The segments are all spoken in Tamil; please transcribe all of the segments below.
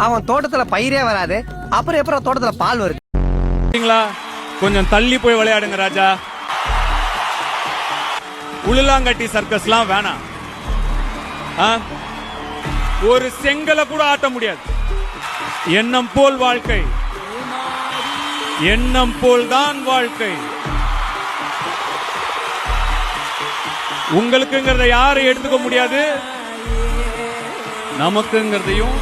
அவன் தோட்டத்துல பயிரே வராது, அப்புறம் எப்பறம் தோட்டத்துல பால் வருது? கொஞ்சம் தள்ளி போய் விளையாடுங்க ராஜா. உளுலாங்கட்டி சர்க்கஸ்லாம் வேணாம். ஒரு செங்கலை கூட ஆட்ட முடியாது. எண்ணம் போல் வாழ்க்கை, எண்ணம் போல் தான் வாழ்க்கை. உங்களுக்குங்கிறத யாரும் எடுத்துக்க முடியாது, நமக்குங்கிறதையும்.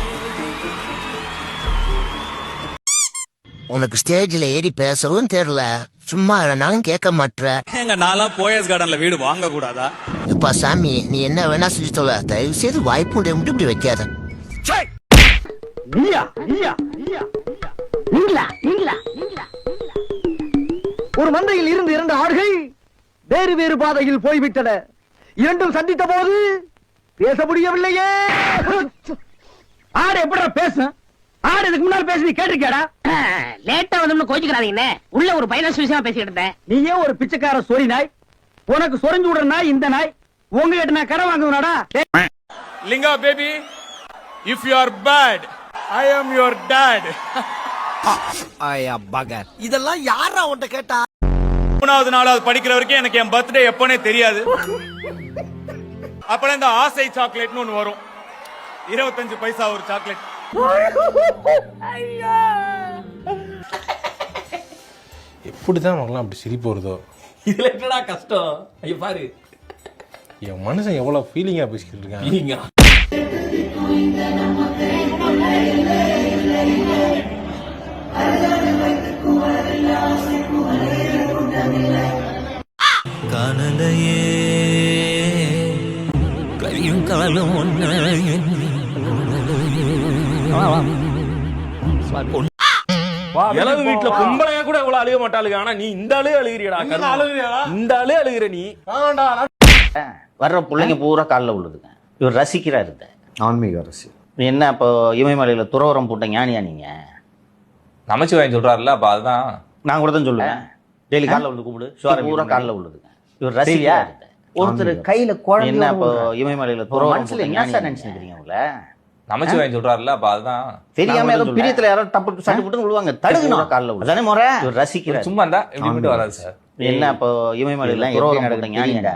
உனக்கு ஸ்டேஜ்ல ஏறி பேசவும் தெரியல, சும்மா நானும் கேட்க மாட்டேன். எங்க நான்லாம் போயஸ் கார்டன்ல வீடு வாங்க கூடாதா? இப்ப சாமி, நீ என்ன வேணா செஞ்சு சொல்ல, தயவு செய்து வாய்ப்பு மட்டும் இப்படி வைக்காத. ஒரு மந்தையில் இருந்து 2 ஆடுகள் வேறு வேறு பாதையில் போய்விட்டன. இரண்டும் சந்தித்த போது பேச முடியவில்லையே. ஆடு எப்படா பேச? ஆடு இதுக்கு முன்னாடி பேசி கேட்டிருக்கேடா? லேட்டா வந்து கோச்சுக்கிறாதீங்க, உள்ள ஒரு பைனான்ஸ் விஷயமா பேசிக்கிட்டு இருந்தேன். நீயே ஒரு பிச்சைக்கார சொறி நாய், உனக்கு சொரிஞ்சு விடுற நாய் இந்த நாய். உங்ககிட்ட நான் கடன் வாங்குவனாடா? Linga baby, if you are bad, I am your dad. பகர், இதெல்லாம் யாரா உன்கிட்ட கேட்டா? 3வது 4வது படிக்கிற வரைக்கும் எனக்கு என் பர்த்டே எப்பனே தெரியாது. அப்ப இந்த ஆசை சாக்லேட்னு ஒன்னு வரும், 25 பைசா ஒரு சாக்லேட். எப்படிதான் நமக்குலாம் அப்படி சிரிப்பு வருதோ? இதுல என்னடா கஷ்டம்? ஐயா பாரு, என் மனுஷன் எவ்வளவு ஃபீலிங்கா பேசிக்கிட்டு இருக்காங்க. காணலையே கையும் காலம் ஒன்று. எனது வீட்டுல பொம்பளையா கூட இவ்வளவு அழுக மாட்டாளுங்க, ஆனா நீ இந்த ஆளே அழுகிறியடா. இந்த ஆளே அழுகிற நீ. வர்ற பிள்ளைங்க பூரா காலில் விழுதுங்க. இவர் ரசிக்கிறாரு, ஆன்மீக அரசியல். என்ன இப்போ இமயமலையில துறவரம் போட்ட ஞானியா நீங்க? நமச்சிவாயம் சொல்றாருல்ல, அப்ப அதுதான் நான் கூட தான் சொல்லுவேன். டெய்லி காலில் விழுந்து கூப்பிடு, பூரா காலில் விழுதுங்க. இவர் ரசிக்கிறாரு. ஒருத்தர் கையில குழந்தை, என்ன இப்போ இமயமலையில துறவரம் போட்ட ஞானியா நினைச்சுக்கிறீங்க உங்களை? நமச்சிவாயம் சொல்றாருல்ல, அப்ப அதுதான் தெரியாம ஏதோ பிரியத்துல யாரோ டப்பு சட்டு போட்டு விழுவாங்க, தடுக்கணும் காலில் விழுது. அதானே முறை? இவர் ரசிக்கிறார். சும்மா இருந்தா இப்படி மட்டும் வராது சார். என்ன இப்போ இமயமலையில துறவரம் போட்ட ஞானியா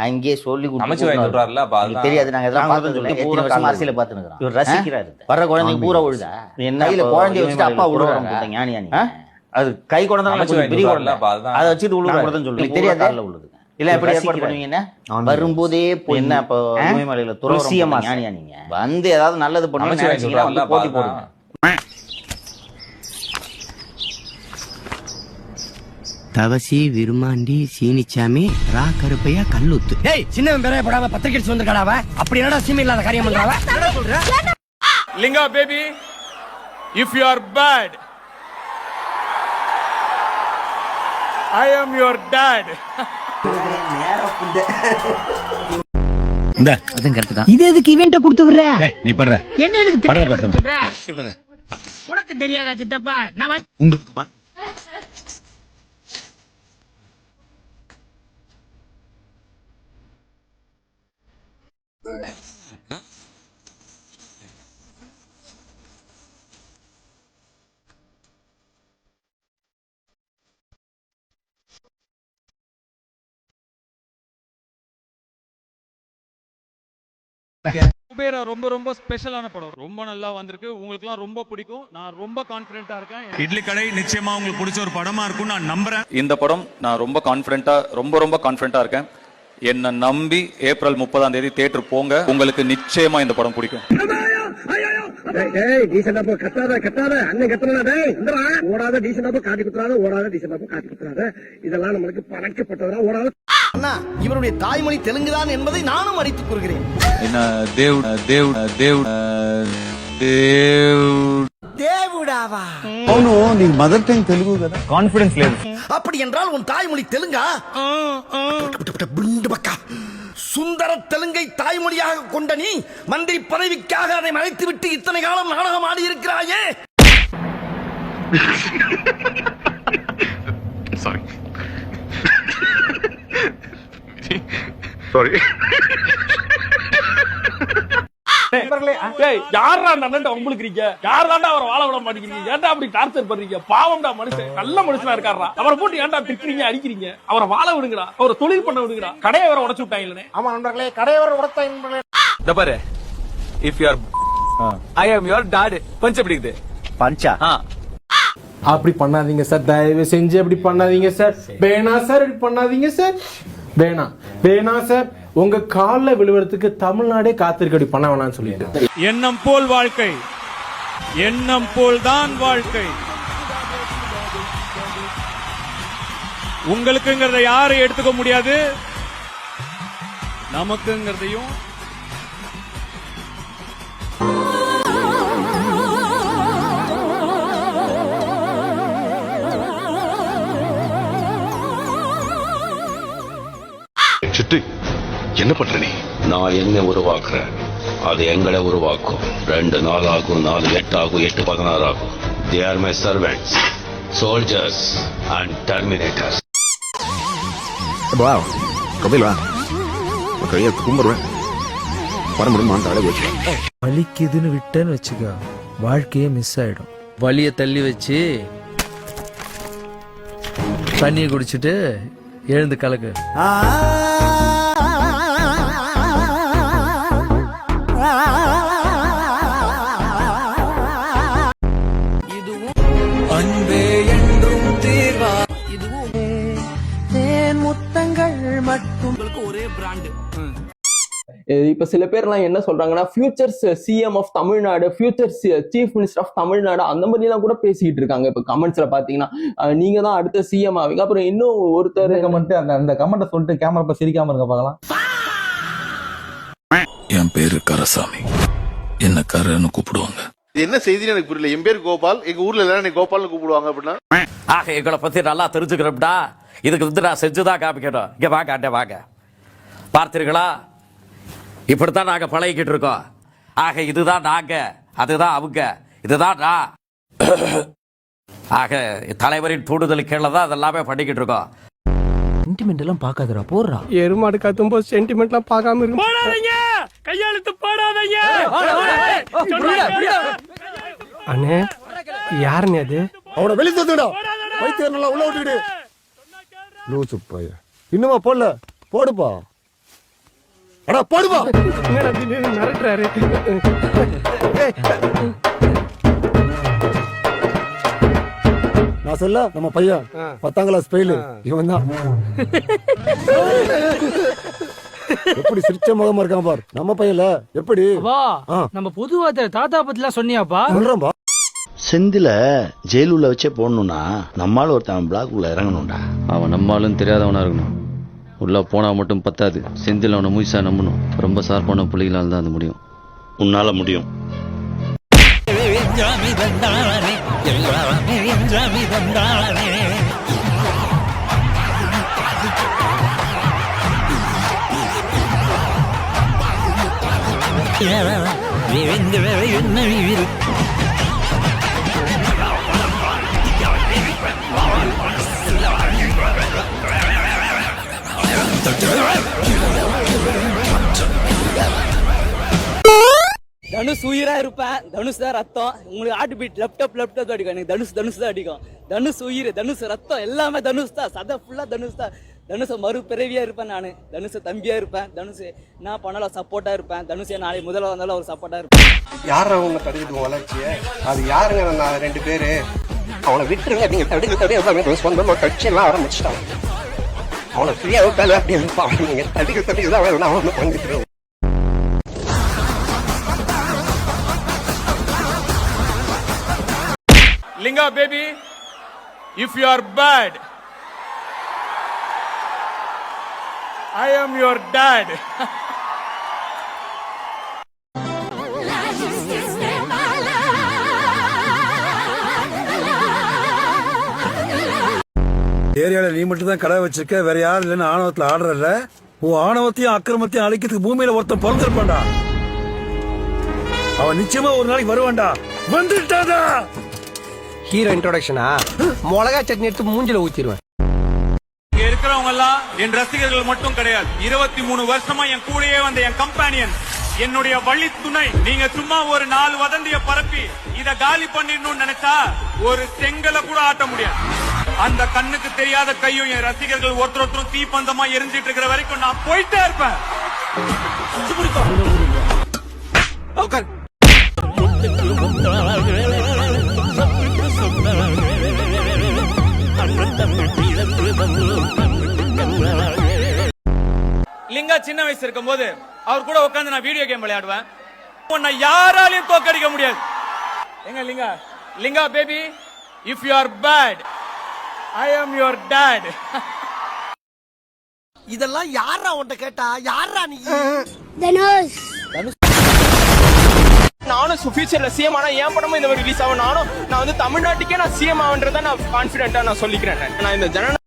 அங்கேயே சொல்லி நமச்சிவாயம் சொல்றாருல்ல, அப்ப அதுதான் தெரியாது. நாங்க இதெல்லாம் பார்த்து சொல்லி பூரா அரசியல பார்த்து நிக்கிறோம். இவர் ரசிக்கிறாரு. வர்ற குழந்தைங்க பூரா விழுதா? என்ன கையில குழந்தைய வச்சுட்டு அப்பா விழுவாங்க ஞானியா நீ? அது கை குழந்தை பெரிய குழந்தை, அதை வச்சுட்டு விழுவாங்க சொல்லி தெரியாது. காலில் விழுது இல்ல எப்படி ஏற்பாடு பண்ணுவீங்கன்னா வரும்போதே என்ன இப்போ இமயமலையில துறவரம் ஞானியா நீங்க வந்து ஏதாவது நல்லது பண்ணுவீங்க, போட்டி போடுங்க. தவசி விருமாண்டி சீனிச்சாமி ரா கருப்பையா கல்லூத்து. டேய், சின்னவன் பேரே படாம பத்திரிக்கை வந்திருக்காடாவ. அப்படி என்னடா சீமை இல்லாத காரியம் பண்றாவ? Linga baby, if you are bad, I am your dad. இது எதுக்கு இவன்ட்ட கொடுத்து விடுற? நீ பண்ற என்ன எனக்கு உனக்கு தெரியாதா சித்தப்பா? நான் குபேரா ரொம்ப ரொம்ப ஸ்பெஷலான படம், ரொம்ப நல்லா வந்திருக்கு. உங்களுக்குலாம் ரொம்ப பிடிக்கும். நான் ரொம்ப கான்ஃபிடென்ட்டா இருக்கேன். இட்லி கடை நிச்சயமா உங்களுக்கு பிடிச்ச ஒரு படமா இருக்கும் நான் நம்புறேன். இந்த படம் நான் ரொம்ப கான்ஃபிடென்ட்டா ரொம்ப கான்ஃபிடென்ட்டா இருக்கேன். என்ன நம்பி ஏப்ரல் 30ஆம் தேதி தியேட்டர் போங்க, உங்களுக்கு நிச்சயமா இந்த படம் பிடிக்கும். இதெல்லாம் நம்மளுக்கு பழக்கப்பட்டதா ஓடாத. இவருடைய தாய்மொழி தெலுங்குதான் என்பதை நானும் அடித்துக் கொள்கிறேன். என்ன தேவ் தேவ் தேவ் தேவ் దేవుడావా? అవును, నీ మదర్ టంగ్ తెలుగు కదా. கான்ஃபிடன்ஸ் లేదు. அப்படி என்றால் உன் தாய்மொழி தெலுங்கா? சுந்தர தெலுங்கை தாய்மொழியாக கொண்ட நீ மந்திரி பதவிக்காக அதை மறைத்து விட்டு இத்தனை காலம் நாடகம் ஆடி இருக்கிறாயே. ஏய் யாரா அந்த அண்ணன் உங்களுக்கு இருக்கீங்க? யார் தாண்டா அவரை வாழ விட மாட்டேங்கிறீங்க? ஏன்டா அப்படி டார்ச்சர் பண்றீங்க? பாவம்டா மனுஷன், நல்ல மனுஷனா இருக்காரா? அவரை போட்டு ஏன்டா திட்டுறீங்க, அடிக்கிறீங்க? அவரை வாழ விடுங்கடா, அவரை தொழில் பண்ண விடுங்கடா. கடையை வேற உடைச்சு விட்டாங்களே. ஆமா நண்பர்களே, கடையை வர உடத்தாங்க. இந்த பாரு, if you are I am your dad. Punch எப்படி இருக்குது? பஞ்சா அப்படி பண்ணாதீங்க சார், தயவு செஞ்சு அப்படி பண்ணாதீங்க சார். வேணாம் சார், இப்படி பண்ணாதீங்க சார். வேணாம் சார். உங்க காலில் விழுவறதுக்கு தமிழ்நாடே காத்திருக்கு. அப்படி பண்ண வேணாம்னு சொல்லிட்டு. எண்ணம் போல் வாழ்க்கை, எண்ணம் போல் தான் வாழ்க்கை. உங்களுக்குங்கிறத யாரும் எடுத்துக்க முடியாது, நமக்குங்கிறதையும். சிட்டு, என்ன பண்ற நீ? நான் என்ன உருவாக்குறேன், அது எங்களை உருவாக்கும். 2 நாள் ஆகும், 4 8 ஆகும், 8 16 ஆகும். They are my servants, soldiers and terminators. வலிக்குதுன்னு விட்டேன்னு வச்சுக்க, வாழ்க்கையே மிஸ் ஆயிடும். வலிய தள்ளி வச்சு தண்ணியை குடிச்சிட்டு எழுந்து கலக்கு. அன்பே என்றும் தீர்வா, இதுவும் தேன் முத்தங்கள் மட்டும். ஒரே பிராண்ட். இப்ப சில பேர்லாம் என்ன சொல்றாங்கன்னா, futures CM of Tamil Nadu, futures chief minister of Tamil Nadu, அந்த மாதிரி எல்லாம் கூட பேசிக்கிட்டு இருக்காங்க. இப்ப கமெண்ட்ஸ்ல பாத்தீங்கன்னா நீங்க தான் அடுத்த சிஎம் ஆவீங்க. அப்புறம் இன்னும் ஒருத்தர் அந்த கமெண்ட்டை சொல்லிட்டு கேமரா சிரிக்காம இருக்க பார்க்கலாம். என் பேரு கரசாமி, என்ன கரன்னு கூப்பிடுவாங்க. என்ன செய்தின்னு எனக்கு புரியல. என் பேர் கோபால், எங்க ஊர்ல எல்லாரும் கோபால்னு கூப்பிடுவாங்க அப்படின்னா. ஆக எங்களை பத்தி நல்லா தெரிஞ்சுக்கிறப்படா, இதுக்கு வந்து நான் செஞ்சுதான் காமிக்கணும். இங்க வாங்க, அண்ணே வாங்க. பார்த்தீர்களா, இப்படித்தான் நாங்க பழகிக்கிட்டு இருக்கோம். ஆக இதுதான் நாங்க, அதுதான் அவங்க, இதுதான் நான். ஆக தலைவரின் தூண்டுதல் கீழே தான் அதெல்லாமே பண்ணிக்கிட்டு இருக்கோம். சென்டிமெண்ட் எல்லாம் பாக்காதடா, போடுறா. எருமாடு கத்தும்போது சென்டிமெண்ட்லாம் பார்க்காம இருக்கு. போடாதீங்க, கையெழுத்து போடாதீங்க. அண்ணே, யாருன்னு அது? அவனை வெளியே தந்துடா, வைத்தியர் நல்லா உள்ள விட்டுக்கிடு. லூசு பைய, இன்னுமா போடல? போடுப்பா, அடா போடுப்பா. மிரட்டுறாரு. நான் சொல்ல, நம்ம பையன் 10ஆம் கிளாஸ் ஃபெயில், இவன் தான். எப்படி சிரிச்ச முகமா இருக்கான் பார், நம்ம பையன்ல. எப்படி நம்ம பொதுவாக தாத்தா பத்திலாம் சொன்னியாப்பா? சொல்றேன்பா. செந்தில ஜெயிலுள்ள வச்சே போடணும்னா நம்மால ஒருத்தன் பிளாக் உள்ள இறங்கணும்டா. அவன் நம்மளும் தெரியாதவனா இருக்கணும். உள்ள போனா மட்டும் பத்தாது, செந்தில் அவனை முயற்சா நம்பணும். ரொம்ப சார்பான புள்ளிகளால் தான் அது முடியும். உன்னால முடியும். தனுஷ் உயிரா இருப்பேன். தனுஷ் தான் ரத்தம். உங்களுக்கு ஹார்ட் பீட் லெப்டாப் அடிக்கும். எனக்கு தனுஷ் தான் அடிக்கும். தனுஷ் உயிர், தனுஷ் ரத்தம், எல்லாமே தனுஷ் தான். சதை ஃபுல்லா தனுஷ் தான். தனுஷ மறுபிறவியா இருப்பேன் நானு. தனுஷ தம்பியா இருப்பேன். தனுஷ் நான் பண்ணாலும் சப்போர்ட்டா இருப்பேன். தனுஷ் நாளை முதல்ல வந்தாலும் ஒரு சப்போர்ட்டா இருப்பேன். யார அவங்க தடுக்கிட்டு வளர்ச்சிய? அது யாருங்க? நான் 2 பேரு. அவனை விட்டுருங்க. நீங்க தடுக்க சொந்தமா கட்சி எல்லாம் ஆரம்பிச்சுட்டாங்க. அவனை ஃப்ரீயா விட்டால அப்படின்னு நீங்க தடுக்க தான் அவனை பண்ணிட்டு. Linga baby, if you are bad, I am your dad. ஏரியால நீ மட்டும் தான் கடை வச்சிருக்க, வேற யாரும் இல்லைன்னு ஆணவத்துல ஆடுறல. உன் ஆணவத்தையும் அக்கிரமத்தையும் அழிக்கிறதுக்கு பூமியில ஒருத்தன் பிறந்திருப்பான்டா. அவன் நிச்சயமா ஒரு நாளைக்கு வருவான்டா. வந்துட்டாதா? ஹீரோ இன்ட்ரோடக்ஷனா? மிளகா சட்னி எடுத்து மூஞ்சில ஊத்திடுவேன். இங்க இருக்கிறவங்க எல்லாம் என் ரசிகர்கள் மட்டும் கிடையாது. 23 வருஷமா என் கூடயே வந்த என் கம்பானியன். என்னுடைய வழி துணை. நீங்க சும்மா ஒரு 4 வதந்திய பரப்பி இத காலி பண்ணிடணும்னு நினைச்சா ஒரு செங்கலை கூட ஆட்ட முடியாது. அந்த கண்ணுக்கு தெரியாத கையும் என் ரசிகர்கள் ஒருத்தரும் தீப்பந்தமா எரிஞ்சிட்டு இருக்கிற வரைக்கும் நான் போயிட்டே இருப்பேன். லிங்கா சின்ன வயசு இருக்கும் போது அவர் கூட உட்காந்து நான் வீடியோ கேம் விளையாடுவேன். உன்னை யாராலையும் தோக்கடிக்க முடியாது. எங்க Linga, Linga baby, if you are bad I am your dot. இதெல்லாம் யாரா உன்கிட்ட கேட்டா? யாரா நீ? தனுஷ். நானும் ஃபியூச்சர்ல சிஎம் ஆனா என் படமும் இந்த மாதிரி ரிலீஸ் ஆகும். நான் வந்து தமிழ்நாட்டுக்கே நான் சிஎம் ஆகுன்றத நான் கான்பிடென்ட்டா நான் சொல்லிக்கிறேன். நான் இந்த